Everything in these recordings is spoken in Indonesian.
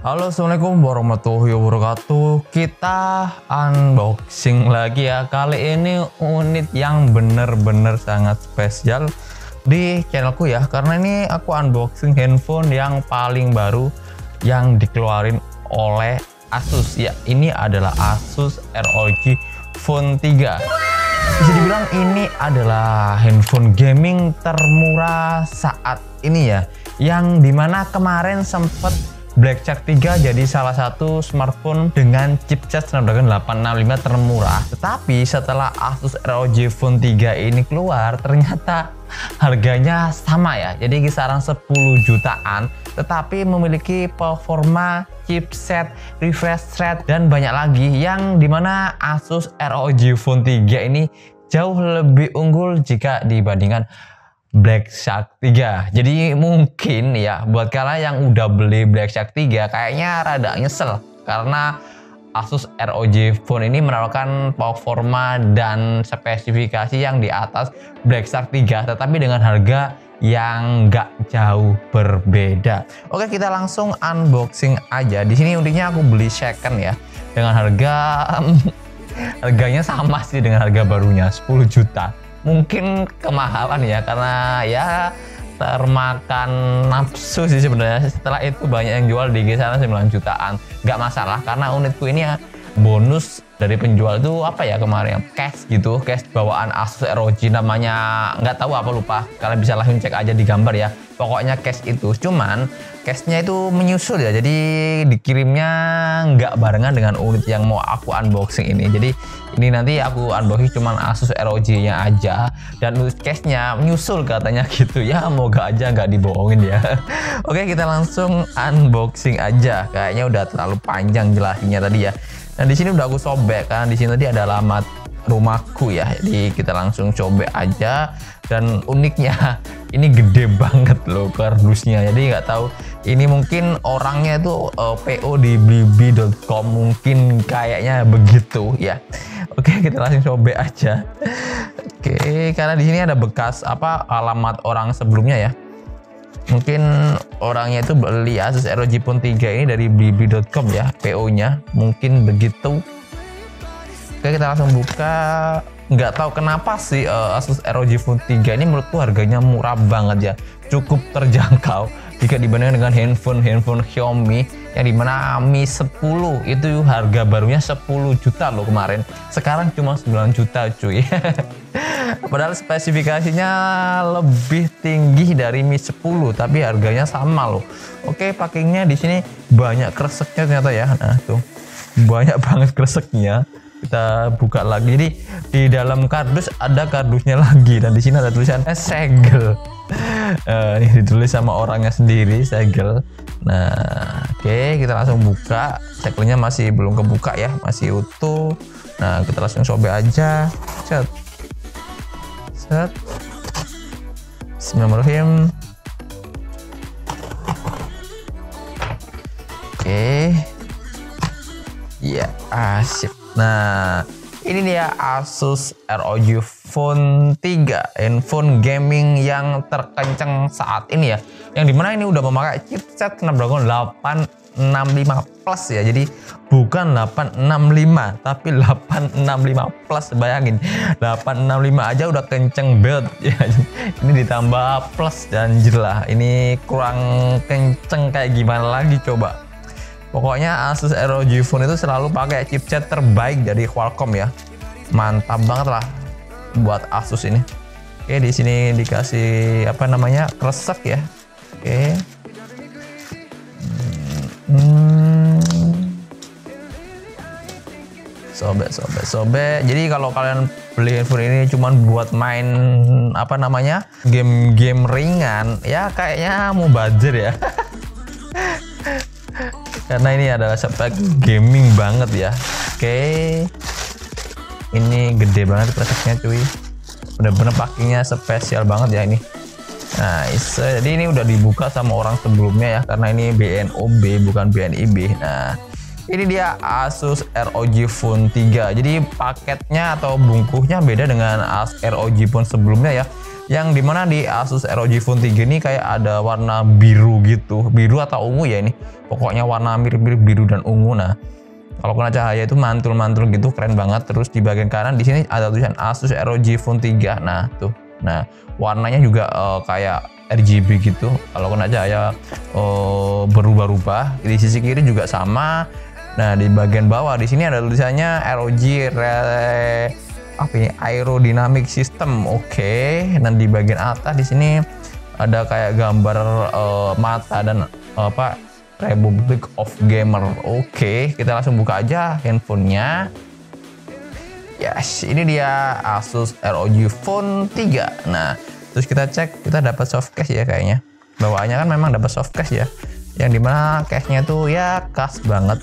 Halo, assalamualaikum warahmatullahi wabarakatuh. Kita unboxing lagi ya. Kali ini unit yang bener-bener sangat spesial di channelku ya, karena ini aku unboxing handphone yang paling baru yang dikeluarin oleh Asus ya. Ini adalah Asus ROG Phone 3. Bisa dibilang ini adalah handphone gaming termurah saat ini ya, yang dimana kemarin sempet Black Shark 3 jadi salah satu smartphone dengan chipset Snapdragon 865 termurah. Tetapi setelah Asus ROG Phone 3 ini keluar, ternyata harganya sama ya, jadi kisaran 10 jutaan, tetapi memiliki performa, chipset, refresh rate, dan banyak lagi, yang dimana Asus ROG Phone 3 ini jauh lebih unggul jika dibandingkan Black Shark 3. Jadi mungkin ya buat kalian yang udah beli Black Shark 3 kayaknya rada nyesel, karena Asus ROG Phone ini menawarkan performa dan spesifikasi yang di atas Black Shark 3, tetapi dengan harga yang nggak jauh berbeda. Oke, kita langsung unboxing aja. Di sini uniknya aku beli second ya, dengan harganya sama sih dengan harga barunya, 10 juta. Mungkin kemahalan ya, karena ya termakan nafsu sih sebenarnya. Setelah itu banyak yang jual di kisaran 9 jutaan. Nggak masalah, karena unitku ini ya bonus dari penjual itu apa ya kemarin, case gitu, case bawaan Asus ROG, namanya nggak tahu apa, lupa. Kalian bisa langsung cek aja di gambar ya. Pokoknya case itu, cuman case-nya itu menyusul ya, jadi dikirimnya nggak barengan dengan unit yang mau aku unboxing ini. Jadi ini nanti aku unboxing cuman Asus ROG-nya aja, dan case-nya menyusul katanya gitu ya. Moga aja nggak dibohongin ya. Oke, kita langsung unboxing aja. Kayaknya udah terlalu panjang jelasinnya tadi ya. Nah, di sini udah aku sobek, karena di sini tadi ada alamat rumahku ya. Jadi kita langsung sobek aja. Dan uniknya ini gede banget loh kardusnya. Jadi nggak tahu ini mungkin orangnya itu PO di blibli.com, mungkin kayaknya begitu ya. Oke, kita langsung sobek aja. Oke, karena di sini ada bekas alamat orang sebelumnya ya. Mungkin orangnya itu beli Asus ROG Phone 3 ini dari blibli.com ya, PO-nya mungkin begitu. Oke, kita langsung buka. Nggak tahu kenapa sih Asus ROG Phone 3 ini menurutku harganya murah banget ya, cukup terjangkau jika dibandingkan dengan handphone Xiaomi, yang dimana Mi 10 itu harga barunya 10 juta loh kemarin, sekarang cuma 9 juta cuy. Padahal spesifikasinya lebih tinggi dari Mi 10, tapi harganya sama loh. Oke, packingnya di sini banyak kreseknya ternyata ya. Nah tuh banyak banget kreseknya. Kita buka lagi. Jadi di dalam kardus ada kardusnya lagi, dan di sini ada tulisannya segel. Ini ditulis sama orangnya sendiri, segel. Nah, oke, kita langsung buka. Segelnya masih belum kebuka ya, masih utuh. Nah, kita langsung sobek aja. Set. Set. Bismillahirrahmanirrahim. Oke. Ya, sip. Nah, ini dia Asus ROG Phone 3, handphone gaming yang terkencang saat ini ya, yang dimana ini udah memakai chipset Snapdragon 865 Plus ya. Jadi bukan 865 tapi 865 Plus. Bayangin, 865 aja udah kenceng banget ya. Ini ditambah plus, dan jelas ini kurang kenceng kayak gimana lagi coba. Pokoknya Asus ROG Phone itu selalu pakai chipset terbaik dari Qualcomm ya. Mantap banget lah buat Asus ini. Oke, di sini dikasih kresek ya. Oke. Sobek. Jadi kalau kalian beli handphone ini cuman buat main game-game ringan ya, kayaknya mau buzzer ya. Karena ini adalah spek gaming banget ya. Oke, ini gede banget kreseknya cuy, bener-bener packingnya spesial banget ya ini. Nah, jadi ini udah dibuka sama orang sebelumnya ya, karena ini BNOB bukan BNIB. Nah, ini dia Asus ROG Phone 3. Jadi paketnya atau bungkusnya beda dengan Asus ROG Phone sebelumnya ya. Yang dimana di Asus ROG Phone 3 ini kayak ada warna biru gitu, biru atau ungu ya ini. Pokoknya warna mirip-mirip biru dan ungu. Nah, kalau kena cahaya itu mantul-mantul gitu, keren banget. Terus di bagian kanan di sini ada tulisan Asus ROG Phone 3. Nah, tuh. Nah, warnanya juga kayak RGB gitu. Kalau kena cahaya berubah-ubah. Di sisi kiri juga sama. Nah, di bagian bawah di sini ada tulisannya ROG Aerodynamic System. Oke. Dan di bagian atas di sini ada kayak gambar mata dan Republic of Gamer. Oke, kita langsung buka aja handphonenya. Yes, ini dia Asus ROG Phone 3. Nah, terus kita cek, kita dapat soft case ya kayaknya. Bawaannya kan memang dapat soft case ya. Yang dimana case-nya tuh ya khas banget,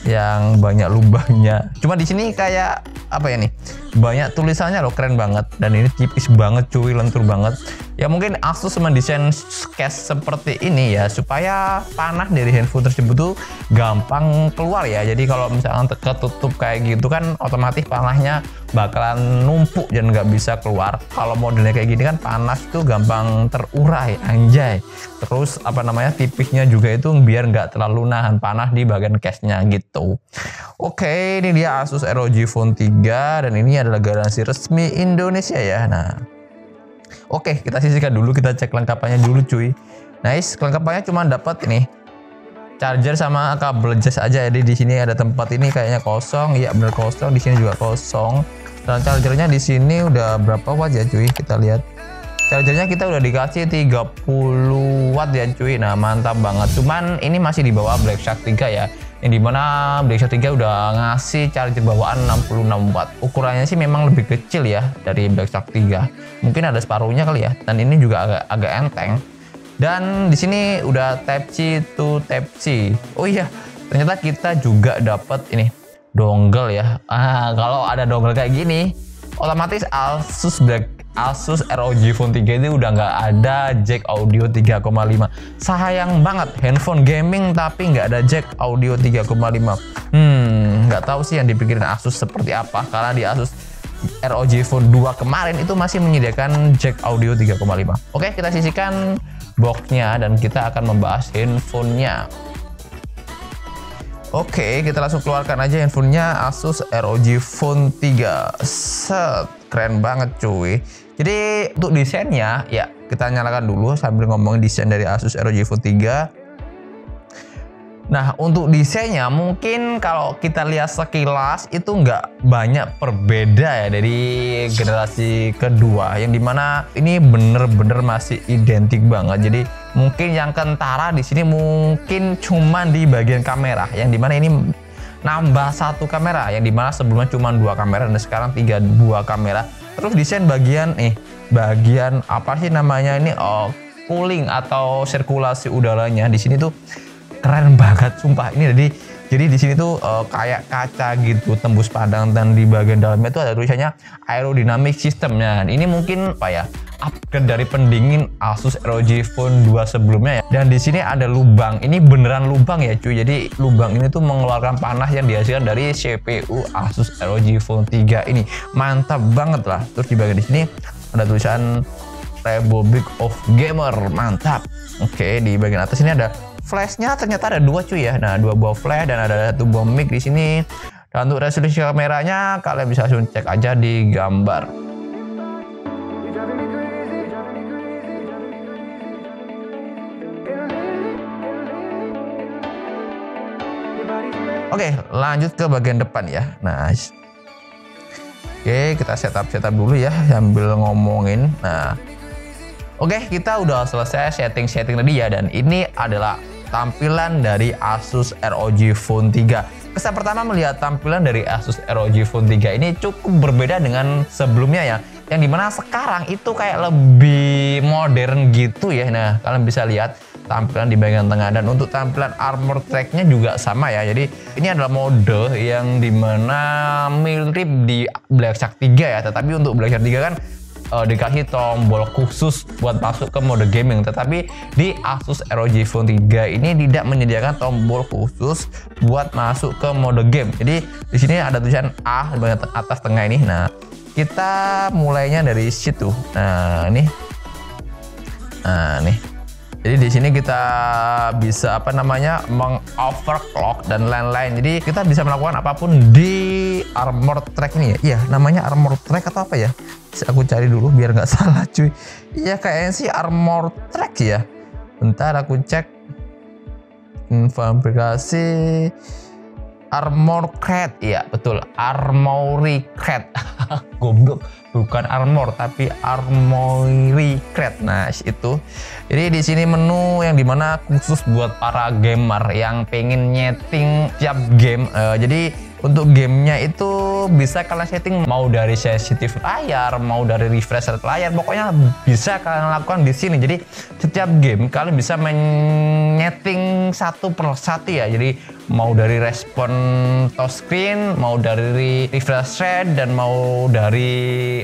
yang banyak lubangnya. Cuma di sini kayak apa ya nih? Banyak tulisannya loh, keren banget. Dan ini tipis banget cuy, lentur banget. Ya mungkin Asus mendesain case seperti ini ya supaya panah dari handphone tersebut tuh gampang keluar ya. Jadi kalau misalnya ketutup kayak gitu kan otomatis panahnya bakalan numpuk dan nggak bisa keluar. Kalau modelnya kayak gini kan panas tuh gampang terurai, anjay. Terus tipisnya juga itu biar nggak terlalu nahan panas di bagian case-nya gitu. Oke, ini dia Asus ROG Phone 3 dan ini adalah garansi resmi Indonesia ya. Nah, oke, kita sisihkan dulu, kita cek lengkapannya dulu cuy. Nice, kelengkapannya cuma dapat ini charger sama kabel jas aja. Jadi di sini ada tempat ini kayaknya kosong, iya bener kosong. Di sini juga kosong. Dan chargernya di sini udah berapa watt ya cuy? Kita lihat. Chargernya kita udah dikasih 30 watt ya cuy. Nah, mantap banget. Cuman ini masih di bawah Black Shark 3 ya. Yang dimana Black Shark 3 udah ngasih charger bawaan 66 watt. Ukurannya sih memang lebih kecil ya dari Black Shark 3. Mungkin ada separuhnya kali ya. Dan ini juga agak enteng. Dan di sini udah Type-C to Type-C. Oh iya, ternyata kita juga dapat ini dongle ya. Kalau ada dongle kayak gini, otomatis Asus ROG Phone 3 ini udah nggak ada jack audio 3,5. Sayang banget, handphone gaming tapi nggak ada jack audio 3,5. Nggak tahu sih yang dipikirin Asus seperti apa, karena di Asus ROG Phone 2 kemarin itu masih menyediakan jack audio 3,5. Oke, kita sisihkan boxnya dan kita akan membahas handphonenya. Oke, kita langsung keluarkan aja handphonenya Asus ROG Phone 3. Set, keren banget cuy. Jadi untuk desainnya ya kita nyalakan dulu sambil ngomongin desain dari Asus ROG Phone 3. Nah, untuk desainnya mungkin kalau kita lihat sekilas itu nggak banyak berbeda ya dari generasi kedua, yang dimana ini bener-bener masih identik banget. Jadi mungkin yang kentara di sini mungkin cuman di bagian kamera, yang dimana ini nambah satu kamera, yang dimana sebelumnya cuma 2 kamera dan sekarang 2 kamera. Terus desain bagian apa sih namanya ini, cooling atau sirkulasi udaranya di sini tuh keren banget sumpah. Ini jadi di sini tuh kayak kaca gitu tembus pandang, dan di bagian dalamnya tuh ada tulisannya Aerodynamic System-nya. Ini mungkin upgrade dari pendingin Asus ROG Phone 2 sebelumnya ya. Dan di sini ada lubang. Ini beneran lubang ya cuy. Jadi lubang ini tuh mengeluarkan panas yang dihasilkan dari CPU Asus ROG Phone 3 ini. Mantap banget lah. Terus di bagian di sini ada tulisan Republic of Gamer. Mantap. Oke, di bagian atas ini ada flashnya, ternyata ada 2 cuy ya. Nah, 2 buah flash dan ada 1 buah mic di sini. Dan untuk resolusi kameranya kalian bisa langsung cek aja di gambar. Oke, lanjut ke bagian depan ya. Nice. Oke, kita setup dulu ya sambil ngomongin. Nah, oke, kita udah selesai setting tadi ya, dan ini adalah tampilan dari Asus ROG Phone 3. Kesan pertama melihat tampilan dari Asus ROG Phone 3 ini cukup berbeda dengan sebelumnya ya, yang dimana sekarang itu kayak lebih modern gitu ya. Nah, kalian bisa lihat tampilan di bagian tengah, dan untuk tampilan armor tracknya juga sama ya. Jadi ini adalah mode yang dimana mirip di Black Shark 3 ya, tetapi untuk Black Shark 3 kan dikasih tombol khusus buat masuk ke mode gaming, tetapi di Asus ROG Phone 3 ini tidak menyediakan tombol khusus buat masuk ke mode game. Jadi di sini ada tulisan A di bagian atas tengah ini. Nah, kita mulainya dari situ. Nah, nih. Jadi di sini kita bisa mengoverclock dan lain-lain. Jadi kita bisa melakukan apapun di armor track ini ya. Iya, namanya armor track atau apa ya? Aku cari dulu biar nggak salah cuy. Iya kayaknya sih armor track ya. Bentar aku cek. Fabrikasi armor crate, iya betul, armory crate. Goblok, bukan armor tapi armory crate. Nah itu, jadi di sini menu yang dimana khusus buat para gamer yang pengen nyeting tiap game. Jadi untuk gamenya itu bisa kalian setting mau dari sensitif layar, mau dari refresh rate layar, pokoknya bisa kalian lakukan di sini. Jadi setiap game kalian bisa menyeting satu per satu ya. Jadi mau dari respon touchscreen, mau dari refresh rate, dan mau dari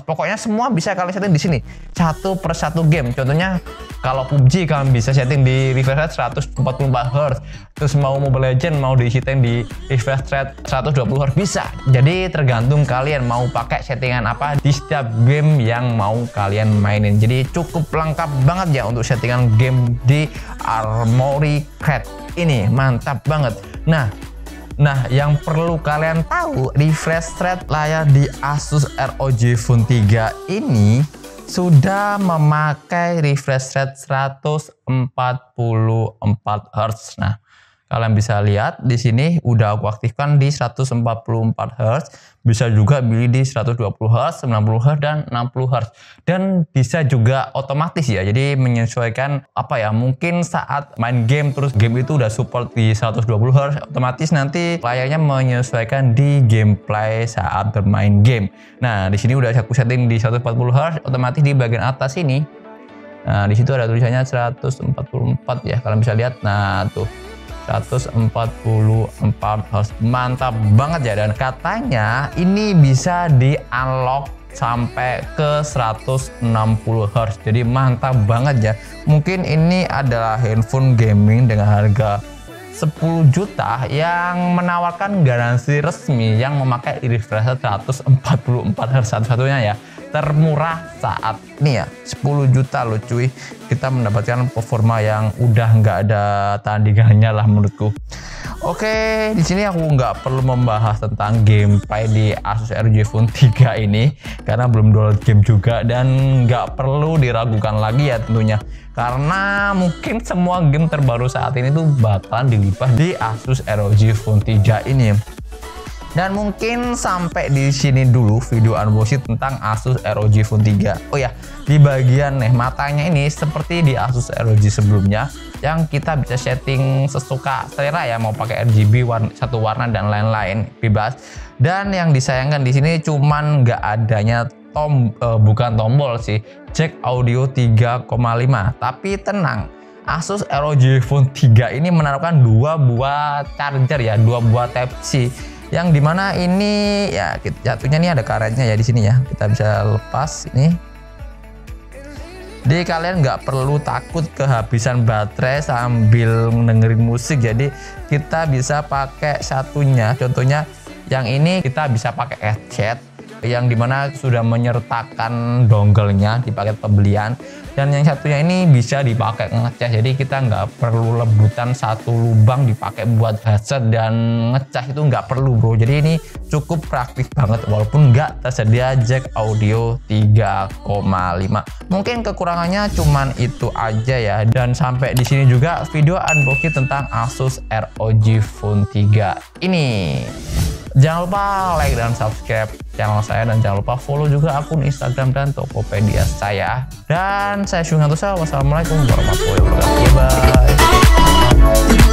pokoknya semua bisa kalian setting di sini satu per satu game. Contohnya kalau PUBG kalian bisa setting di refresh rate 144 Hz. Terus mau Mobile Legends mau di setting di refresh rate 120 Hz bisa. Jadi tergantung kalian mau pakai settingan apa di setiap game yang mau kalian mainin. Jadi cukup lengkap banget ya untuk settingan game di Armory Crate ini, mantap banget. Nah yang perlu kalian tahu, refresh rate layar di Asus ROG Phone 3 ini sudah memakai refresh rate 144 Hz. Nah, kalian bisa lihat di sini udah aku aktifkan di 144 Hz, bisa juga pilih di 120 Hz, 90 Hz, dan 60 Hz. Dan bisa juga otomatis ya, jadi menyesuaikan mungkin saat main game terus game itu udah support di 120 Hz, otomatis nanti layarnya menyesuaikan di gameplay saat bermain game. Nah, di sini udah aku setting di 140 Hz, otomatis di bagian atas ini. Nah, di situ ada tulisannya 144 ya, kalian bisa lihat. Nah, tuh 144 Hz, mantap banget ya. Dan katanya ini bisa di unlock sampai ke 160 Hz, jadi mantap banget ya. Mungkin ini adalah handphone gaming dengan harga 10 juta yang menawarkan garansi resmi yang memakai refresh rate 144 Hz, satu-satunya ya termurah saat ini ya. 10 juta loh cuy, kita mendapatkan performa yang udah nggak ada tandingannya lah menurutku. Oke, di sini aku nggak perlu membahas tentang gameplay di Asus ROG Phone 3 ini karena belum download game juga, dan nggak perlu diragukan lagi ya tentunya, karena mungkin semua game terbaru saat ini tuh bakalan dilipat di Asus ROG Phone 3 ini. Dan mungkin sampai di sini dulu video unboxing tentang Asus ROG Phone 3. Oh ya, di bagian matanya ini seperti di Asus ROG sebelumnya yang kita bisa setting sesuka selera ya, mau pakai RGB satu warna dan lain-lain, bebas. Dan yang disayangkan di sini cuman nggak adanya bukan tombol sih, jack audio 3,5. Tapi tenang, Asus ROG Phone 3 ini menaruhkan dua buah charger ya, dua buah Type-C, yang dimana ini ya jatuhnya nih ada karetnya ya di sini ya, kita bisa lepas ini. Jadi kalian nggak perlu takut kehabisan baterai sambil dengerin musik, jadi kita bisa pakai satunya. Contohnya yang ini kita bisa pakai headset yang dimana sudah menyertakan dongle-nya di paket pembelian, dan yang satunya ini bisa dipakai ngecas, jadi kita nggak perlu lebutan satu lubang dipakai buat headset dan ngecas, itu nggak perlu bro. Jadi ini cukup praktis banget walaupun nggak tersedia jack audio 3,5. Mungkin kekurangannya cuman itu aja ya. Dan sampai di sini juga video unboxing tentang Asus ROG Phone 3 ini. Jangan lupa like dan subscribe channel saya, dan jangan lupa follow juga akun Instagram dan Tokopedia saya. Dan saya Syuhantusa, wassalamualaikum warahmatullahi wabarakatuh. Bye.